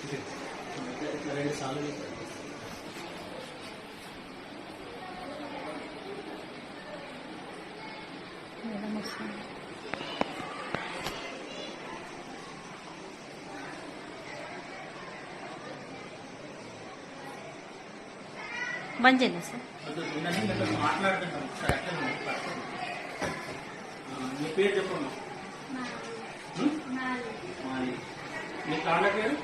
ఇట్లా 2 సార్లు బంద్ చేయండి సార్. మాట్లాడుతుంటాం సార్. మీ పేరు చెప్పమ్మా. మీ కాళ్ళ పేరు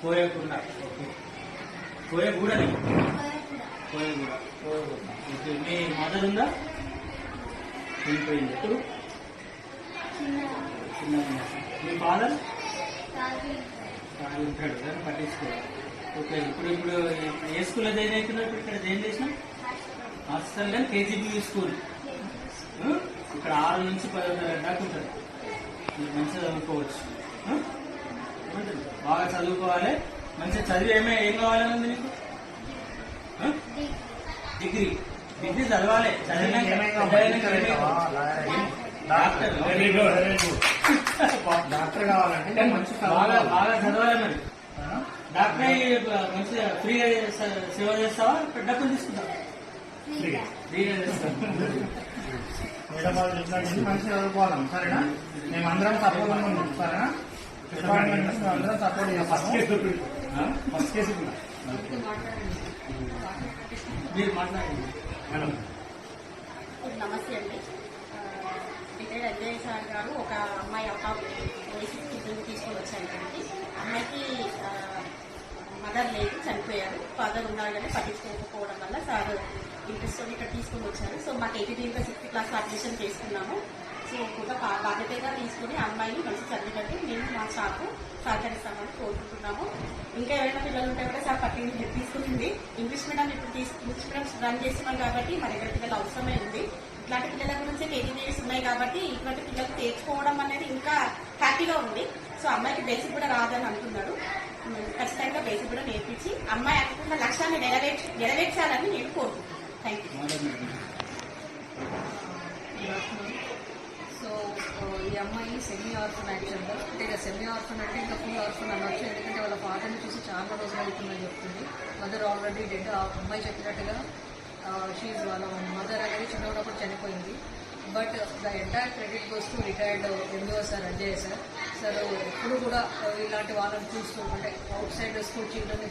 కోయకుండా. ఓకే, కోయగూడని. కోయగూడ. ఓకే, మీ మదర్ ఉందా? వెళ్ళిపోయింది. ఎప్పుడు? చిన్న. మీ ఫాదర్ ఉంటాడు కదా, పట్టించుకోవాలి. ఓకే, ఇప్పుడు ఏ స్కూల్లో జాయిన్ అవుతున్నావు? ఇప్పుడు ఇక్కడ జాయిన్ చేసినాం హాస్టల్ కానీ కేజీబీ స్కూల్. ఇక్కడ 6 నుంచి 10 దాకా ఉంటుంది. మీరు మంచిగా చదువుకోవచ్చు. బాగా చదువుకోవాలి. మంచిగా చదివి ఏం కావాలని ఉంది నీకు? డిగ్రీ చదవాలి. డాక్టర్ కావాలంటే బాగా చదవాలి. మరి డాక్టర్ మంచిగా ఫ్రీగా సేవ చేస్తావా? డబ్బులు తీసుకుంటావా? ఫ్రీగా చేస్తావా? మేడం వాళ్ళు చెప్పినట్టు మంచిగా చదువుకోవాలి. సరేనా? మేము అందరం సపోర్ట్ ఉన్నాం. సరేనా? డిపార్ట్మెంట్ నుంచి మేము అందరం సపోర్ట్ చేస్తాము. ఫస్ట్ కేసు మీరు మాట్లాడండి మేడం. నమస్తే అండి. రిటైర్డ్ అజయ్ సార్ గారు ఒక అమ్మాయి తీసుకొని వచ్చారు ఇక్కడికి. అమ్మాయికి మదర్ లేదు, చనిపోయారు. ఫాదర్ ఉన్నారు కానీ పట్టించుకోకపోవడం వల్ల సార్ ఇంట్రెస్ట్ ఇక్కడ తీసుకొని వచ్చారు. సో మాకు 6th క్లాస్ అడ్మిషన్ చేసుకున్నాము. సో కూడా బాధ్యతగా తీసుకుని అమ్మాయిని మంచి చదివినట్టు మేము మా స్టాఫ్ సహకరిస్తామని కోరుకుంటున్నాము. ఇంకా ఎవరైనా పిల్లలు ఉంటే కూడా సార్ పట్టింది తీసుకుంటుంది. ఇంగ్లీష్ మీడియం ఇప్పుడు ఇంగ్లీష్ మీడియం రన్ చేస్తున్నాం కాబట్టి మా దగ్గర పిల్లలు అవసరమే ఉంది. ఇట్లాంటి పిల్లల గురించి కేజీబీస్ ఉన్నాయి కాబట్టి ఇటువంటి పిల్లలు తెచ్చుకోవడం అనేది ఇంకా హ్యాపీగా ఉంది. సో అమ్మాయికి బేసిక్ కూడా రాదని అంటున్నారు. ఖచ్చితంగా బేసిక్ కూడా నేర్పించి అమ్మాయి అనుకున్న లక్ష్యాన్ని నెరవేర్చాలని నేను కోరుకుంటున్నాను. Thank you. సో ఈ అమ్మాయి సెమీ ఆర్ఫన్ యాక్చువల్గా, అంటే ఇక సెమీ ఆర్ఫన్ అంటే ఇంకా ఫుల్ ఆర్ఫన్ అనొచ్చు. ఎందుకంటే వాళ్ళ ఫాదర్ని చూసి చాలా రోజులు అవుతుందని చెప్తుంది. Mother already dead. ఆ అమ్మాయి చెప్పినట్టుగా షీఈ్ వాళ్ళ మదర్ అనేది చిన్నప్పుడు చనిపోయింది. But the entire credit goes to retired MDO sir Ajay sir. ఎప్పుడు కూడా ఇలాంటి వాళ్ళని చూస్తూ అంటే అవుట్ సైడ్ స్కూల్ చిల్డ్రన్